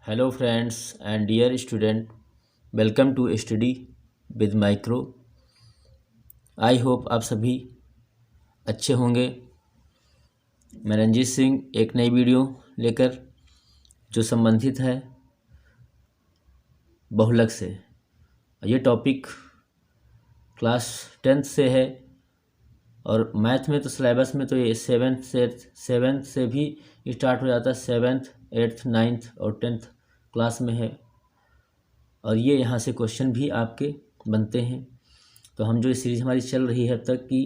Hello friends and dear student, welcome to study with micro. I hope आप सभी अच्छे होंगे। मैं रंजीत सिंह एक नई वीडियो लेकर जो संबंधित है बहुलक से। ये टॉपिक क्लास 10th से है और मैथ में तो सिलेबस में तो ये सेवेंथ से भी स्टार्ट हो जाता है। 7th 8th 9th और 10th क्लास में है और ये यहाँ से क्वेश्चन भी आपके बनते हैं। तो हम जो सीरीज़ हमारी चल रही है अब तक की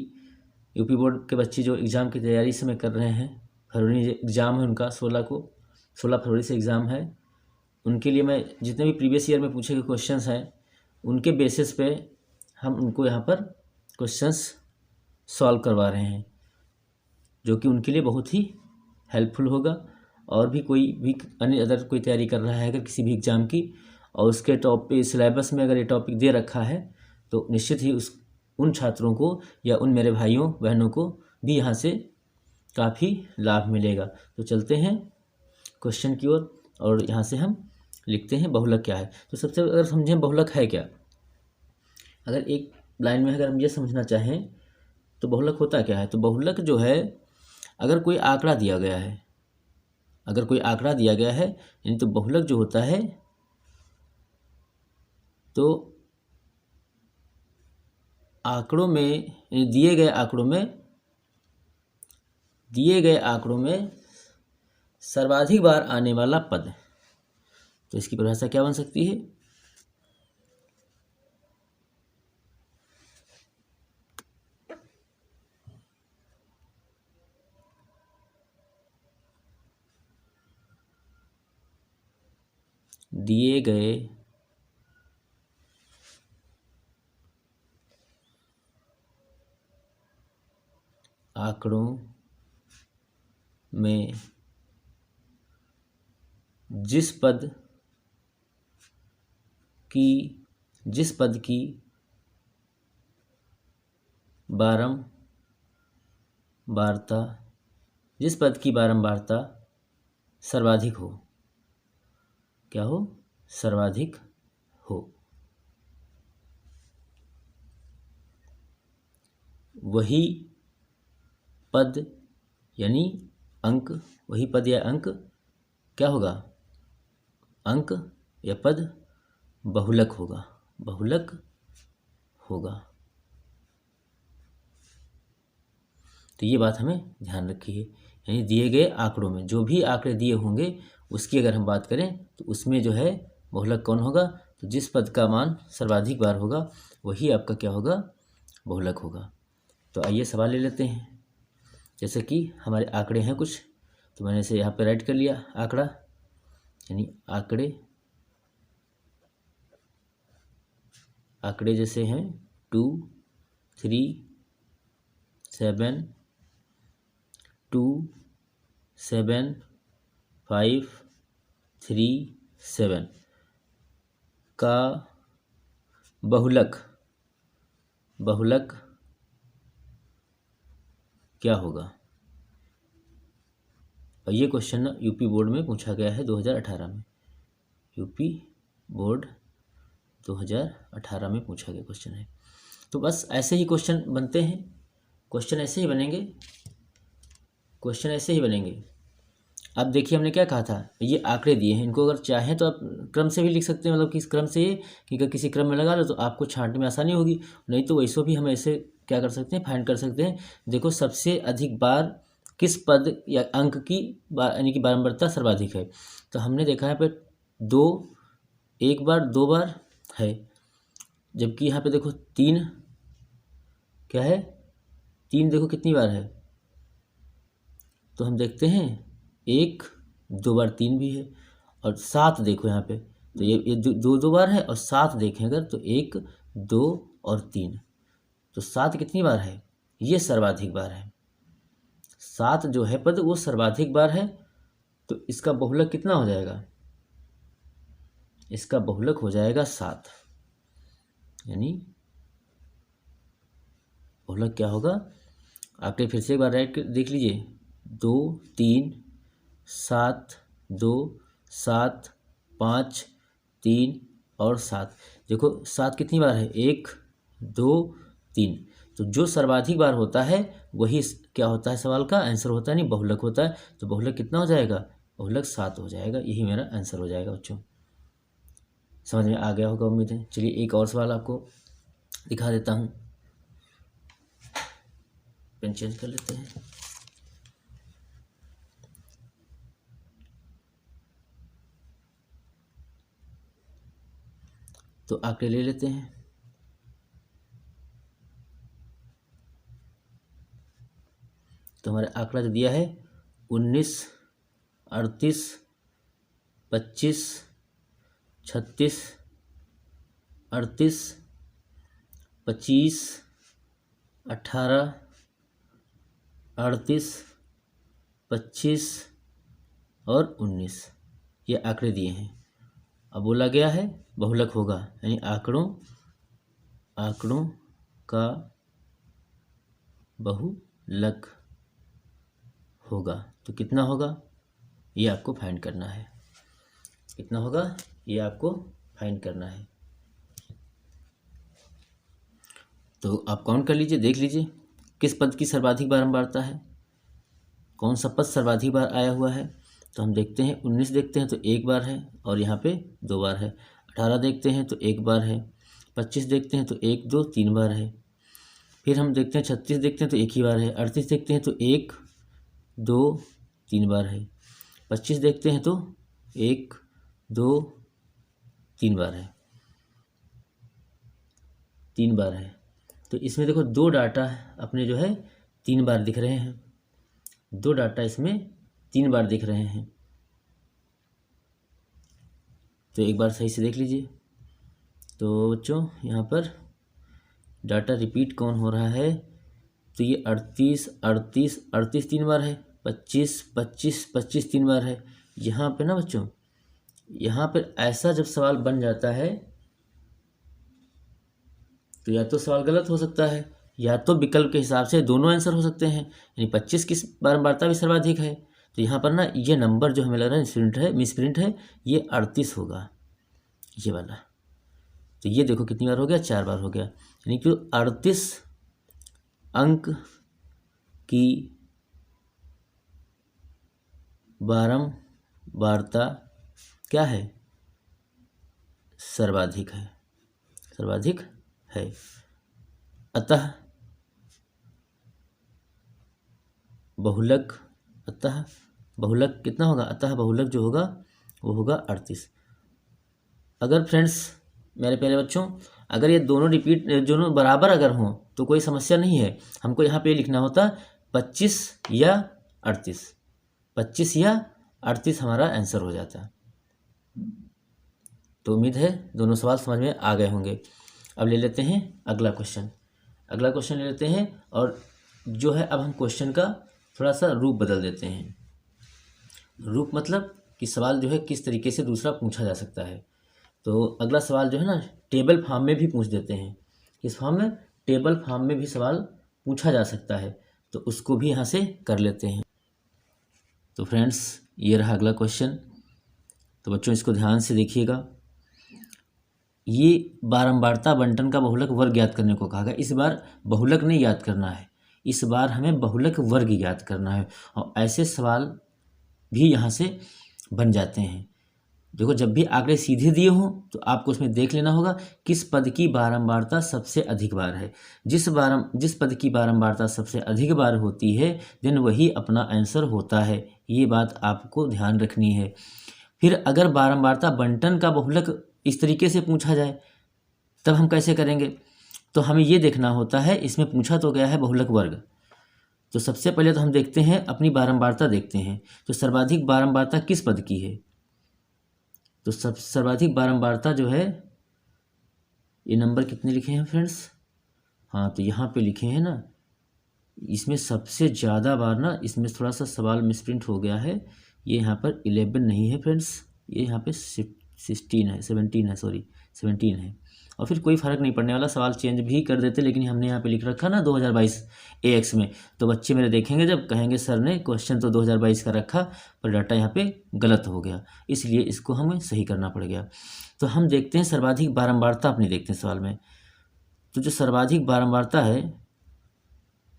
यूपी बोर्ड के बच्चे जो एग्ज़ाम की तैयारी इस समय कर रहे हैं, फरवरी एग्ज़ाम है उनका, 16 फरवरी से एग्ज़ाम है। उनके लिए मैं जितने भी प्रीवियस ईयर में पूछे गए क्वेश्चंस हैं उनके बेसिस पे हम उनको यहाँ पर क्वेश्चंस सॉल्व करवा रहे हैं, जो कि उनके लिए बहुत ही हेल्पफुल होगा। और भी कोई भी अदर कोई तैयारी कर रहा है अगर किसी भी एग्ज़ाम की और उसके टॉपिक सिलेबस में अगर ये टॉपिक दे रखा है तो निश्चित ही उन छात्रों को या उन मेरे भाइयों बहनों को भी यहाँ से काफ़ी लाभ मिलेगा। तो चलते हैं क्वेश्चन की ओर और यहाँ से हम लिखते हैं बहुलक क्या है। तो सबसे अगर समझें बहुलक है क्या, अगर एक लाइन में अगर हम ये समझना चाहें तो बहुलक होता क्या है। तो बहुलक जो है, अगर कोई आंकड़ा दिया गया है, यानी तो बहुलक जो होता है तो आंकड़ों में दिए गए आंकड़ों में सर्वाधिक बार आने वाला पद। तो इसकी परिभाषा क्या बन सकती है? दिए गए आंकड़ों में जिस पद की बारंबारता सर्वाधिक हो, क्या हो? सर्वाधिक हो, वही पद यानी अंक, वही पद या अंक क्या होगा? अंक या पद बहुलक होगा, तो ये बात हमें ध्यान रखी है। यानी दिए गए आंकड़ों में जो भी आंकड़े दिए होंगे उसकी अगर हम बात करें तो उसमें जो है बहुलक कौन होगा? तो जिस पद का मान सर्वाधिक बार होगा वही आपका क्या होगा? बहुलक होगा। तो आइए सवाल ले लेते हैं। जैसे कि हमारे आंकड़े हैं कुछ, तो मैंने इसे यहाँ पे राइट कर लिया आंकड़ा, यानी आंकड़े जैसे हैं 2 3 7 2 7 5 3 7 का बहुलक क्या होगा? और ये क्वेश्चन ना यूपी बोर्ड में पूछा गया है 2018 में। यूपी बोर्ड 2018 में पूछा गया क्वेश्चन है। तो बस ऐसे ही क्वेश्चन बनते हैं, क्वेश्चन ऐसे ही बनेंगे। अब देखिए हमने क्या कहा था, ये आंकड़े दिए हैं, इनको अगर चाहें तो आप क्रम से भी लिख सकते हैं, मतलब किस क्रम से ये कि अगर किसी क्रम में लगा लो तो आपको छांटने में आसानी होगी, नहीं तो वैसे भी हम ऐसे क्या कर सकते हैं, फाइंड कर सकते हैं। देखो सबसे अधिक बार किस पद या अंक की यानी कि बारंबारता सर्वाधिक है। तो हमने देखा है पे 2 एक बार 2 बार है, जबकि यहाँ पे देखो 3 क्या है, 3 देखो कितनी बार है। तो हम देखते हैं 1 2 बार 3 भी है, और 7 देखो यहाँ पे, तो ये 2 बार है, और 7 देखें अगर तो 1 2 और 3, तो 7 कितनी बार है? ये सर्वाधिक बार है। 7 जो है पद वो सर्वाधिक बार है, तो इसका बहुलक कितना हो जाएगा? इसका बहुलक हो जाएगा 7, यानी बहुलक क्या होगा? आंकड़े फिर से एक बार राइट देख लीजिए, 2 3 7 2 7 5, 3 और 7। देखो 7 कितनी बार है, 1, 2, 3। तो जो सर्वाधिक बार होता है वही क्या होता है, सवाल का आंसर होता है, नहीं बहुलक होता है। तो बहुलक कितना हो जाएगा, बहुलक 7 हो जाएगा। यही मेरा आंसर हो जाएगा बच्चों। समझ में आ गया होगा उम्मीद है। चलिए एक और सवाल आपको दिखा देता हूँ। पेन चेंज कर लेते हैं। तो आंकड़े ले लेते हैं। तो हमारे आंकड़ा जो दिया है 19, 38, 25, 36, 38, 25, 18, 38, 25 और 19, ये आंकड़े दिए हैं। अब बोला गया है बहुलक होगा, यानी आंकड़ों का बहुलक होगा। तो कितना होगा ये आपको फाइंड करना है। कितना होगा ये आपको फाइंड करना है। तो आप काउंट कर लीजिए, देख लीजिए किस पद की सर्वाधिक बारंबारता है, कौन सा पद सर्वाधिक बार आया हुआ है। तो हम देखते हैं 19 देखते हैं तो एक बार है और यहाँ पे 2 बार है। 18 देखते हैं तो एक बार है। 25 देखते हैं तो 1, 2, 3 बार है। फिर हम देखते हैं 36 देखते हैं तो एक ही बार है। 38 देखते हैं तो 1, 2, 3 बार है। 25 देखते हैं तो 1, 2, 3 बार है, 3 बार है। तो इसमें देखो 2 डाटा अपने जो है 3 बार दिख रहे हैं, 2 डाटा इसमें 3 बार दिख रहे हैं। तो एक बार सही से देख लीजिए। तो बच्चों यहाँ पर डाटा रिपीट कौन हो रहा है, तो ये 38, 38, 38 3 बार है। 25, 25, 25 3 बार है। यहाँ पे ना बच्चों, यहाँ पर ऐसा जब सवाल बन जाता है तो या तो सवाल गलत हो सकता है या तो विकल्प के हिसाब से दोनों आंसर हो सकते हैं। यानी 25 की बारंबारता भी सर्वाधिक है। तो यहाँ पर ना ये नंबर जो हमें लग रहा है मिसप्रिंट है, ये 38 होगा, ये वाला। तो ये देखो कितनी बार हो गया, 4 बार हो गया। यानी कि 38 अंक की बारंबारता क्या है, सर्वाधिक है, सर्वाधिक है। अतः बहुलक कितना होगा, अतः बहुलक जो होगा वो होगा 38। अगर फ्रेंड्स मेरे प्यारे बच्चों, अगर ये दोनों बराबर अगर हों तो कोई समस्या नहीं है। हमको यहाँ पे लिखना होता 25 या 38, 25 या 38 हमारा आंसर हो जाता। तो उम्मीद है दोनों सवाल समझ में आ गए होंगे। अब ले लेते हैं अगला क्वेश्चन ले लेते हैं। और जो है अब हम क्वेश्चन का थोड़ा सा रूप बदल देते हैं। रूप मतलब कि सवाल जो है किस तरीके से दूसरा पूछा जा सकता है। तो अगला सवाल जो है ना टेबल फॉर्म में भी पूछ देते हैं। इस फॉर्म में टेबल फॉर्म में भी सवाल पूछा जा सकता है, तो उसको भी यहाँ से कर लेते हैं। तो फ्रेंड्स ये रहा अगला क्वेश्चन। तो बच्चों इसको ध्यान से देखिएगा। ये बारंबारता बंटन का बहुलक वर्ग ज्ञात करने को कहा गया। इस बार बहुलक नहीं याद करना है, इस बार हमें बहुलक वर्ग याद करना है। और ऐसे सवाल भी यहाँ से बन जाते हैं। देखो जब भी आंकड़े सीधे दिए हों तो आपको उसमें देख लेना होगा किस पद की बारंबारता सबसे अधिक बार है। जिस पद की बारंबारता सबसे अधिक बार होती है देन वही अपना आंसर होता है। ये बात आपको ध्यान रखनी है। फिर अगर बारंबारता बंटन का बहुलक इस तरीके से पूछा जाए तब हम कैसे करेंगे, तो हमें ये देखना होता है। इसमें पूछा तो गया है बहुलक वर्ग, तो सबसे पहले तो हम देखते हैं अपनी बारंबारता देखते हैं। तो सर्वाधिक बारंबारता किस पद की है, तो सर्वाधिक बारंबारता जो है, ये नंबर कितने लिखे हैं फ्रेंड्स, हाँ तो यहाँ पे लिखे हैं ना। इसमें सबसे ज़्यादा बार ना, इसमें थोड़ा सा सवाल मिसप्रिंट हो गया है। ये यहाँ पर 11 नहीं है फ्रेंड्स, ये यहाँ पे 17 है, 17 है, सॉरी 17 है। और फिर कोई फ़र्क नहीं पड़ने वाला, सवाल चेंज भी कर देते, लेकिन हमने यहाँ पे लिख रखा ना 2022 AX में, तो बच्चे मेरे देखेंगे जब कहेंगे सर ने क्वेश्चन तो 2022 का रखा पर डाटा यहाँ पे गलत हो गया, इसलिए इसको हमें सही करना पड़ गया। तो हम देखते हैं सर्वाधिक बारंबारता अपनी देखते हैं सवाल में। तो जो सर्वाधिक बारंबारता है,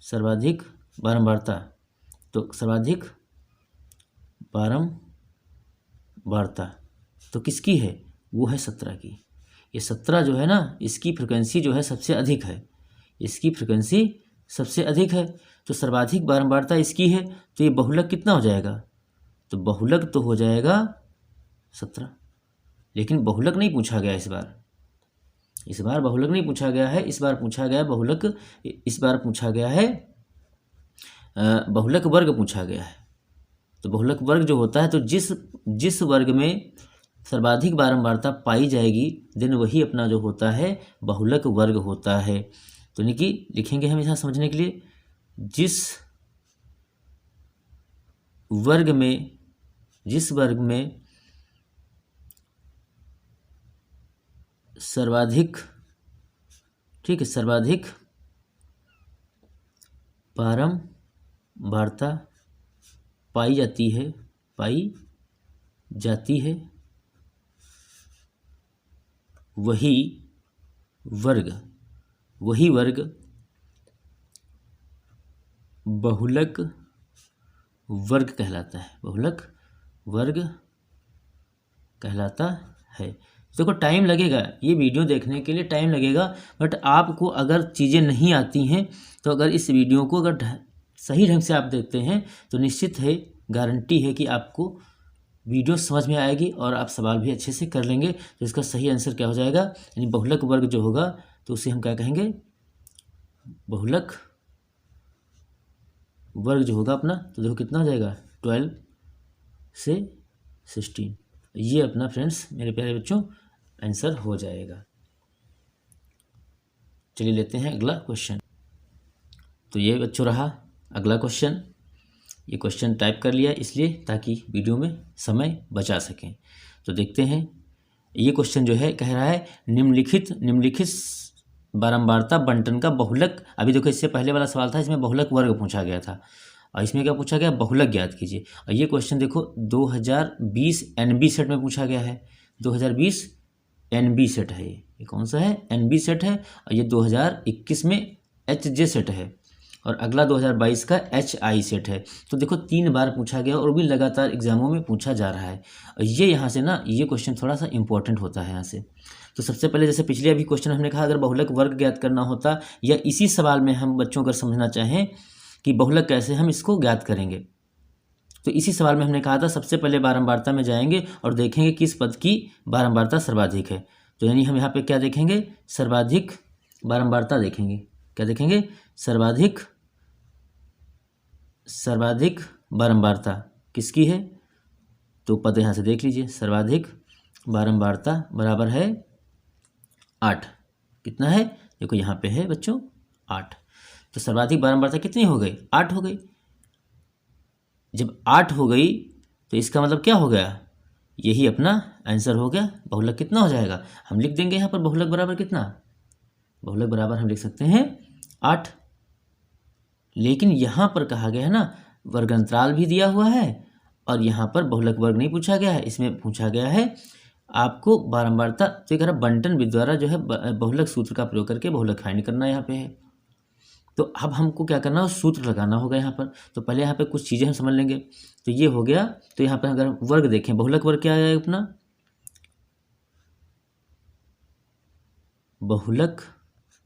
सर्वाधिक बारंबारता, तो सर्वाधिक बारंबारता तो किसकी है, वो है 17 की। ये 17 जो है ना, इसकी फ्रिक्वेंसी जो है सबसे अधिक है, इसकी फ्रिक्वेंसी सबसे अधिक है, तो सर्वाधिक बारंबारता इसकी है, तो ये बहुलक कितना हो जाएगा, तो बहुलक तो हो जाएगा 17। लेकिन बहुलक नहीं पूछा गया इस बार बहुलक नहीं पूछा गया है, इस बार पूछा गया बहुलक, इस बार पूछा गया है बहुलक वर्ग पूछा गया है। तो बहुलक वर्ग जो होता है, तो जिस वर्ग में सर्वाधिक बारंबारता पाई जाएगी देन वही अपना जो होता है बहुलक वर्ग होता है। तो यानी कि लिखेंगे हम यहाँ समझने के लिए, जिस वर्ग में सर्वाधिक, ठीक है, सर्वाधिक बारंबारता पाई जाती है वही वर्ग बहुलक वर्ग कहलाता है, बहुलक वर्ग कहलाता है। देखो टाइम लगेगा, ये वीडियो देखने के लिए टाइम लगेगा, बट आपको अगर चीज़ें नहीं आती हैं तो अगर इस वीडियो को अगर सही ढंग से आप देखते हैं तो निश्चित है, गारंटी है कि आपको वीडियो समझ में आएगी और आप सवाल भी अच्छे से कर लेंगे। तो इसका सही आंसर क्या हो जाएगा, यानी बहुलक वर्ग जो होगा तो उसे हम क्या कहेंगे, बहुलक वर्ग जो होगा अपना, तो देखो कितना हो जाएगा 12 से 16। ये अपना फ्रेंड्स मेरे प्यारे बच्चों आंसर हो जाएगा। चलिए लेते हैं अगला क्वेश्चन। तो ये बच्चों रहा अगला क्वेश्चन। ये क्वेश्चन टाइप कर लिया इसलिए ताकि वीडियो में समय बचा सकें। तो देखते हैं, ये क्वेश्चन जो है कह रहा है निम्नलिखित बारंबारता बंटन का बहुलक। अभी देखो इससे पहले वाला सवाल था, इसमें बहुलक वर्ग पूछा गया था और इसमें क्या पूछा गया, बहुलक ज्ञात कीजिए। और ये क्वेश्चन देखो 2020 NB सेट में पूछा गया है, 2020 NB सेट है, ये कौन सा है, NB सेट है, और ये 2021 में HJ सेट है और अगला 2022 का HI सेट है। तो देखो 3 बार पूछा गया और भी लगातार एग्जामों में पूछा जा रहा है। और ये यहाँ से ना, ये क्वेश्चन थोड़ा सा इंपॉर्टेंट होता है यहाँ से। तो सबसे पहले जैसे पिछले अभी क्वेश्चन हमने कहा, अगर बहुलक वर्ग ज्ञात करना होता, या इसी सवाल में हम बच्चों अगर समझना चाहें कि बहुलक कैसे हम इसको ज्ञात करेंगे, तो इसी सवाल में हमने कहा था सबसे पहले बारंबारता में जाएंगे और देखेंगे किस पद की बारंबारता सर्वाधिक है। तो यानी हम यहाँ पे क्या देखेंगे, सर्वाधिक बारंबारता देखेंगे। क्या देखेंगे, सर्वाधिक बारंबारता किसकी है, तो पद यहाँ से देख लीजिए, सर्वाधिक बारंबारता बराबर है 8। कितना है, देखो यहाँ पे है बच्चों 8। तो सर्वाधिक बारंबारता कितनी हो गई, 8 हो गई। जब 8 हो गई तो इसका मतलब क्या हो गया, यही अपना आंसर हो गया। बहुलक कितना हो जाएगा, हम लिख देंगे यहाँ पर बहुलक बराबर कितना, बहुलक बराबर हम लिख सकते हैं 8। लेकिन यहाँ पर कहा गया है ना, वर्गांतराल भी दिया हुआ है और यहाँ पर बहुलक वर्ग नहीं पूछा गया है, इसमें पूछा गया है आपको बारंबारता। तो एक बंटन विधि द्वारा जो है बहुलक सूत्र का प्रयोग करके बहुलक फाइंड करना यहाँ पे है। तो अब हमको क्या करना है, सूत्र लगाना होगा यहाँ पर। तो पहले यहाँ पे कुछ चीज़ें हम समझ लेंगे। तो ये हो गया। तो यहाँ पर अगर वर्ग देखें, बहुलक वर्ग क्या है अपना, बहुलक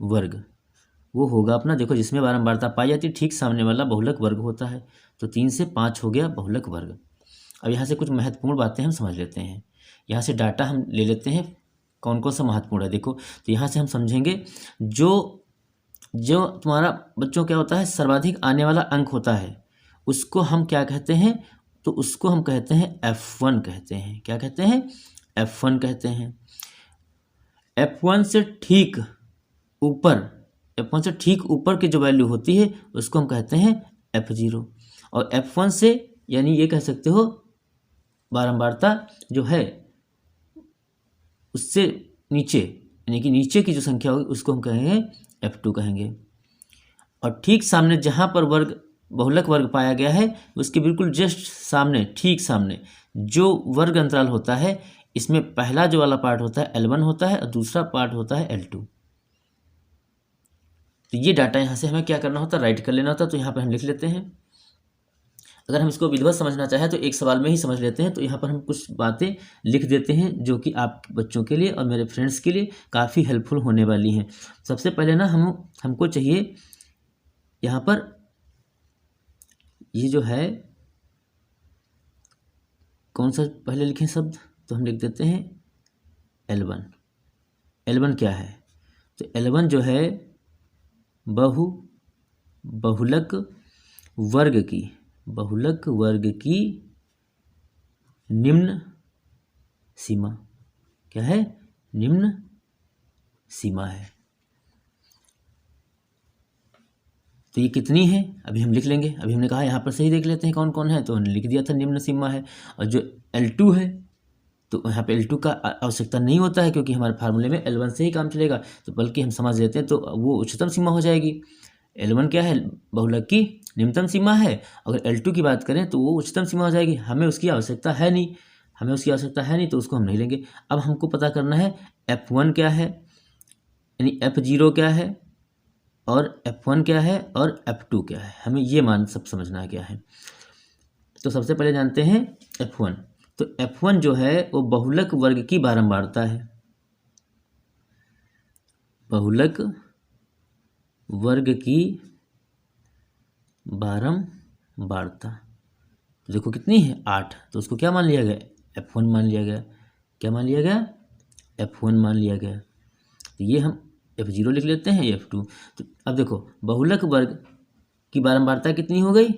वर्ग वो होगा अपना, देखो जिसमें बारंबारता पाई जाती है ठीक सामने वाला बहुलक वर्ग होता है। तो 3 से 5 हो गया बहुलक वर्ग। अब यहाँ से कुछ महत्वपूर्ण बातें हम समझ लेते हैं। यहाँ से डाटा हम ले लेते हैं कौन कौन सा महत्वपूर्ण है। देखो तो यहाँ से हम समझेंगे जो तुम्हारा बच्चों क्या होता है, सर्वाधिक आने वाला अंक होता है उसको हम क्या कहते हैं, तो उसको हम कहते हैं F1 कहते हैं। क्या कहते हैं, F1 कहते हैं। F1 से ठीक ऊपर की जो वैल्यू होती है उसको हम कहते हैं F0। और F1 से यानी ये कह सकते हो बारंबारता जो है उससे नीचे यानी कि नीचे की जो संख्या होगी उसको हम कहेंगे F2 कहेंगे। और ठीक सामने जहाँ पर वर्ग बहुलक वर्ग पाया गया है उसके बिल्कुल जस्ट सामने, ठीक सामने जो वर्ग अंतराल होता है, इसमें पहला जो वाला पार्ट होता है L1 होता है और दूसरा पार्ट होता है L2। तो ये डाटा यहाँ से हमें क्या करना होता है, राइट कर लेना होता है। तो यहाँ पर हम लिख लेते हैं। अगर हम इसको विधिवत समझना चाहें तो एक सवाल में ही समझ लेते हैं। तो यहाँ पर हम कुछ बातें लिख देते हैं जो कि आप बच्चों के लिए और मेरे फ्रेंड्स के लिए काफ़ी हेल्पफुल होने वाली हैं। सबसे पहले ना हमको चाहिए यहाँ पर ये जो है कौन सा पहले लिखें शब्द, तो हम लिख देते हैं L1। L1 क्या है, तो L1 जो है बहुलक वर्ग की निम्न सीमा। क्या है, निम्न सीमा है। तो ये कितनी है अभी हम लिख लेंगे। अभी हमने कहा यहाँ पर सही देख लेते हैं कौन कौन है, तो हमने लिख दिया था निम्न सीमा है। और जो L2 है तो यहाँ पे L2 का आवश्यकता नहीं होता है क्योंकि हमारे फार्मूले में L1 से ही काम चलेगा, तो बल्कि हम समझ लेते हैं तो वो उच्चतम सीमा हो जाएगी। L1 क्या है, बहुलक की निम्नतम सीमा है। अगर L2 की बात करें तो वो उच्चतम सीमा हो जाएगी। हमें उसकी आवश्यकता है नहीं, तो उसको हम नहीं लेंगे। अब हमको पता करना है F1 क्या है, यानी F0 क्या है और F1 क्या है और F2 क्या है। हमें ये मान सब समझना है क्या है। तो सबसे पहले जानते हैं F1। तो F1 जो है वो बहुलक वर्ग की बारंबारता है। बहुलक वर्ग की बारंबारता तो देखो कितनी है, 8। तो उसको क्या मान लिया गया, F1 मान लिया गया। क्या मान लिया गया, F1 मान लिया गया। तो ये हम F0 लिख लेते हैं, F2। तो अब देखो बहुलक वर्ग की बारंबारता कितनी हो गई,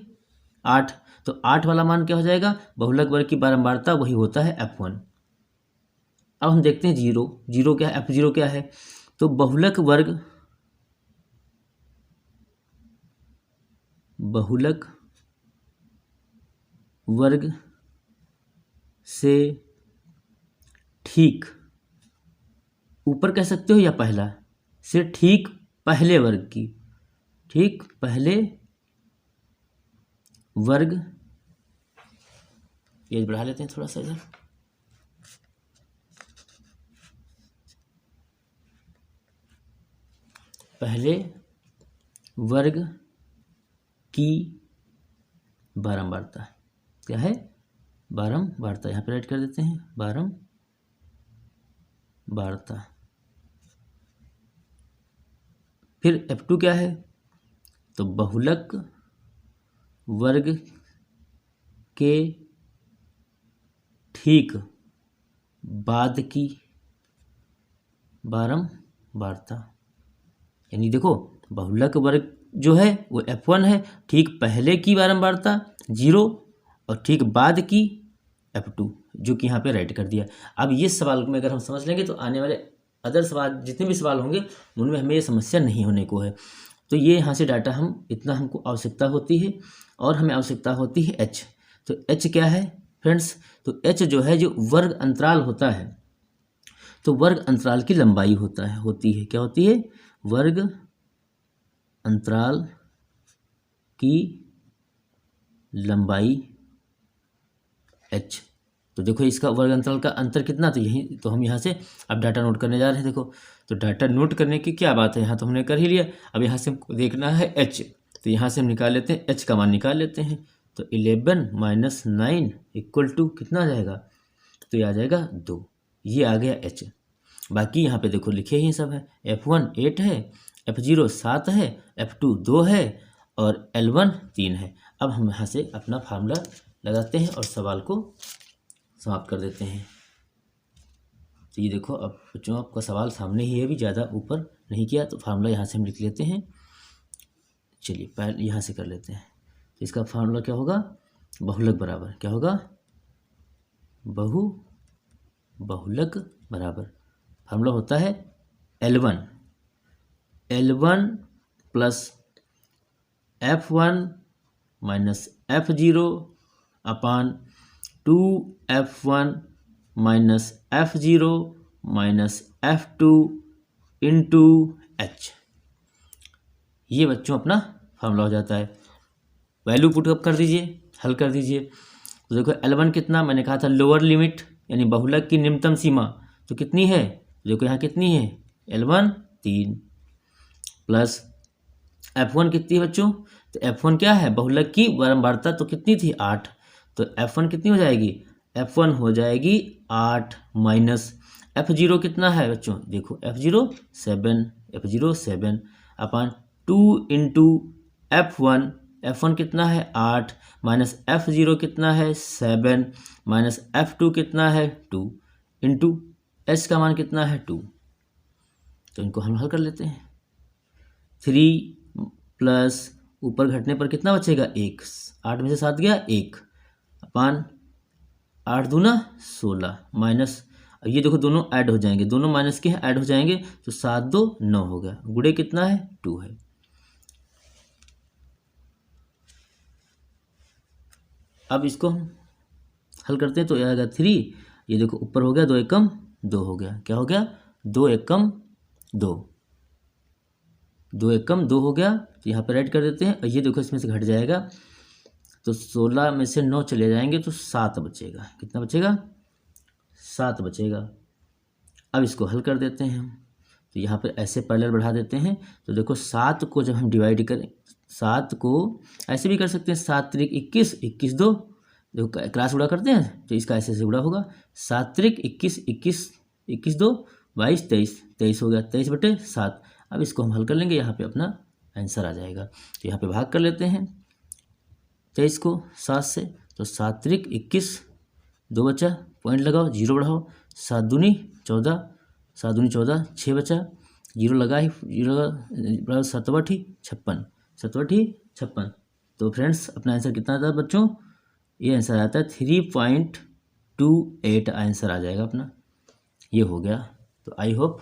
8। तो 8 वाला मान क्या हो जाएगा, बहुलक वर्ग की बारंबारता वही होता है F1। अब हम देखते हैं जीरो क्या है, F0 क्या है। तो बहुलक वर्ग से ठीक ऊपर कह सकते हो या पहला से ठीक पहले वर्ग की, ठीक पहले वर्ग, ये बढ़ा लेते हैं थोड़ा सा इधर, पहले वर्ग की बारंबारता। क्या है, बारंबारता। यहाँ पे राइट कर देते हैं, बारंबारता। फिर F2 क्या है, तो बहुलक वर्ग के ठीक बाद की बारंबारता। यानी देखो बहुलक वर्ग जो है वो F1 है, ठीक पहले की बारंबारता 0 और ठीक बाद की F2, जो कि यहाँ पे राइट कर दिया। अब ये सवाल में अगर हम समझ लेंगे तो आने वाले अदर सवाल जितने भी सवाल होंगे उनमें हमें ये समस्या नहीं होने को है। तो ये यहाँ से डाटा हम इतना हमको आवश्यकता होती है। और हमें आवश्यकता होती है H। तो H क्या है फ्रेंड्स, तो H जो है जो वर्ग अंतराल होता है, तो वर्ग अंतराल की लंबाई होती है। क्या होती है, वर्ग अंतराल की लंबाई H। तो देखो इसका वर्ग अंतराल का अंतर कितना, तो यही तो हम यहाँ से अब डाटा नोट करने जा रहे हैं। देखो तो डाटा नोट करने की क्या बात है, यहाँ तो हमने कर ही लिया। अब यहाँ से हमको देखना है H। तो यहाँ से हम निकाल लेते हैं, H का मान निकाल लेते हैं। तो 11 - 9 = कितना आ जाएगा, तो ये आ जाएगा 2। ये आ गया H। बाकी यहाँ पे देखो लिखे ही सब है, F1 8 है, F0 7 है, F2 2 है और L1 3 है। अब हम यहाँ से अपना फार्मूला लगाते हैं और सवाल को समाप्त कर देते हैं। तो ये देखो अब बच्चों आपका सवाल सामने ही है, भी ज़्यादा ऊपर नहीं किया। तो फार्मूला यहाँ से हम लिख लेते हैं। चलिए पहले यहाँ से कर लेते हैं। तो इसका फार्मूला क्या होगा, बहुलक बराबर क्या होगा, बहुलक बराबर फार्मूला होता है L1 plus F1 minus F0 अपान 2F1 minus F0 minus F2 into H, ये बच्चों अपना फार्मूला हो जाता है। वैल्यू पुट अप कर दीजिए, हल कर दीजिए। तो देखो L1 कितना, मैंने कहा था लोअर लिमिट यानी बहुलक की निम्नतम सीमा तो कितनी है, देखो यहाँ कितनी है L1 3 प्लस F1 कितनी है बच्चों, तो F1 क्या है, बहुलक की बारंबारता तो कितनी थी 8, तो F1 कितनी हो जाएगी, F1 हो जाएगी 8 माइनस F0 कितना है बच्चों, देखो F0 7 अपन 2 इंटू F1, F1 कितना है 8 माइनस F0 कितना है 7 माइनस F2 कितना है 2 इंटू H का मान कितना है 2। तो इनको हम हल कर लेते हैं। 3 प्लस ऊपर घटने पर कितना बचेगा 1, 8 में से 7 गया 1 अपान 8 दूना 16 माइनस, ये देखो दोनों ऐड हो जाएंगे, दोनों माइनस के हैं ऐड हो जाएंगे तो 7 2 9 हो गया, गुणे कितना है 2 है। अब इसको हम हल करते हैं तो यह आएगा 3, ये देखो ऊपर हो गया 2 एकम 2 हो गया, क्या हो गया 2 एकम 2, 2 एकम 2 हो गया, तो यहाँ पर ऐड कर देते हैं और ये देखो इसमें से घट जाएगा तो 16 में से 9 चले जाएंगे तो 7 बचेगा, कितना बचेगा 7 बचेगा। अब इसको हल कर देते हैं हम, तो यहाँ पर ऐसे पैरेलल बढ़ा देते हैं, तो देखो 7 को जब हम डिवाइड करें, 7 को ऐसे भी कर सकते हैं 7 त्रिक 21 21 2, देखो क्रॉस गुणा करते हैं तो इसका ऐसे गुणा होगा 7 त्रिक 21 21 21 2 22 23 23 हो गया 23 बटे 7। अब इसको हम हल कर लेंगे, यहाँ पे अपना आंसर आ जाएगा। तो यहाँ पे भाग कर लेते हैं 23 को 7 से, तो 7 त्रिक 21 2 बचा, पॉइंट लगाओ 0 बढ़ाओ, 7 दूनी 14 7 दूनी 14 6 बचा, 0 लगा ही 0 लगा 7 बटी 56 7 बटी 56। तो फ्रेंड्स अपना आंसर कितना आता है बच्चों, ये आंसर आता है 3.28 आंसर आ जाएगा अपना, ये हो गया। तो आई होप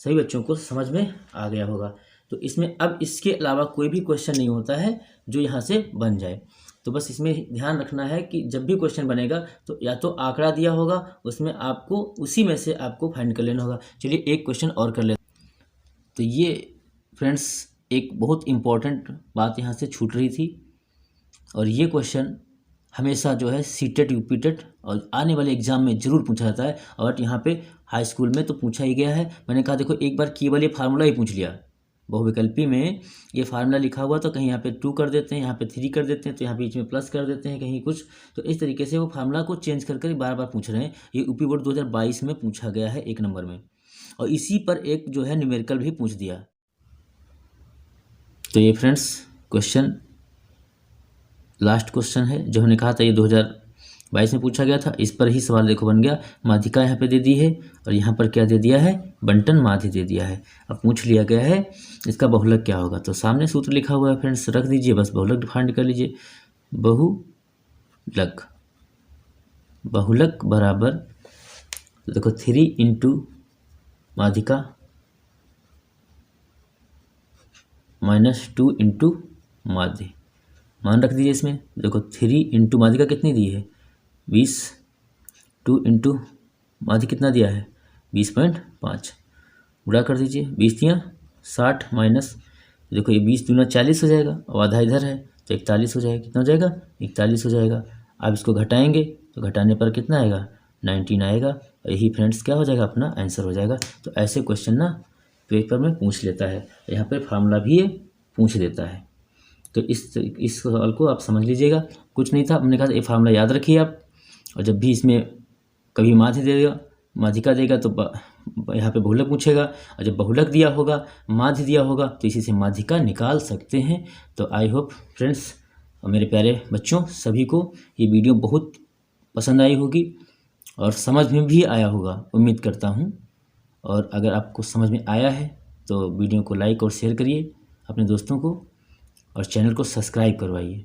सभी बच्चों को समझ में आ गया होगा। तो इसमें अब इसके अलावा कोई भी क्वेश्चन नहीं होता है जो यहाँ से बन जाए, तो बस इसमें ध्यान रखना है कि जब भी क्वेश्चन बनेगा तो या तो आंकड़ा दिया होगा उसमें आपको उसी में से आपको फाइंड कर लेना होगा। चलिए एक क्वेश्चन और कर लेते। तो ये फ्रेंड्स एक बहुत इम्पॉर्टेंट बात यहाँ से छूट रही थी, और ये क्वेश्चन हमेशा जो है सीटेट यूपीटेट और आने वाले एग्जाम में जरूर पूछा जाता है, और यहाँ पे हाई स्कूल में तो पूछा ही गया है। मैंने कहा देखो एक बार केवल ये फार्मूला ही पूछ लिया, बहुविकल्पी में ये फार्मूला लिखा हुआ तो कहीं यहाँ पे 2 कर देते हैं, यहाँ पे 3 कर देते हैं, तो यहाँ बीच में प्लस कर देते हैं कहीं कुछ, तो इस तरीके से वो फार्मूला को चेंज कर बार बार पूछ रहे हैं। ये यूपी बोर्ड 2022 में पूछा गया है 1 नंबर में, और इसी पर एक जो है न्यूमेरिकल भी पूछ दिया। तो ये फ्रेंड्स क्वेश्चन लास्ट क्वेश्चन है जो हमने कहा था ये 2022 में पूछा गया था, इस पर ही सवाल देखो बन गया। माध्यिका यहाँ पे दे दी है और यहाँ पर क्या दे दिया है, बंटन माध्य दे दिया है। अब पूछ लिया गया है इसका बहुलक क्या होगा, तो सामने सूत्र लिखा हुआ है फ्रेंड्स, रख दीजिए, बस बहुलक डिफाइंड कर लीजिए। बहुलक बराबर देखो 3 इंटू माध्यिका माइनस 2 इंटू माध्य, मान रख दीजिए इसमें। देखो 3 इंटू माध्यिका कितनी दी है 20, 2 इंटू माध्य कितना दिया है 20.5, गुणा कर दीजिए 20 दिया 60 माइनस, देखो ये 20 दूना 40 हो जाएगा और आधा इधर है तो 41 हो जाएगा, कितना हो जाएगा 41 हो जाएगा। अब इसको घटाएंगे तो घटाने पर कितना आएगा 19 आएगा, और यही फ्रेंड्स क्या हो जाएगा अपना आंसर हो जाएगा। तो ऐसे क्वेश्चन ना पेपर में पूछ लेता है, यहाँ पर फार्मूला भी ये पूछ देता है। तो इस सवाल को आप समझ लीजिएगा, कुछ नहीं था, हमने कहा ये फार्मूला याद रखिए आप, और जब भी इसमें कभी माध्य देगा माध्यिका देगा तो यहाँ पे बहुलक पूछेगा, और जब बहुलक दिया होगा माध्य दिया होगा तो इसी से माध्यिका निकाल सकते हैं। तो आई होप फ्रेंड्स मेरे प्यारे बच्चों सभी को ये वीडियो बहुत पसंद आई होगी और समझ में भी आया होगा, उम्मीद करता हूँ। और अगर आपको समझ में आया है तो वीडियो को लाइक और शेयर करिए अपने दोस्तों को, और चैनल को सब्सक्राइब करवाइए।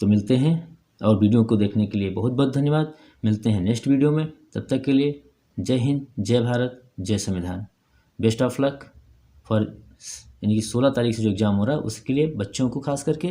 तो मिलते हैं, और वीडियो को देखने के लिए बहुत बहुत धन्यवाद। मिलते हैं नेक्स्ट वीडियो में, तब तक के लिए जय हिंद, जय भारत, जय संविधान। बेस्ट ऑफ लक फॉर यानी कि 16 तारीख से जो एग्ज़ाम हो रहा है उसके लिए बच्चों को खास करके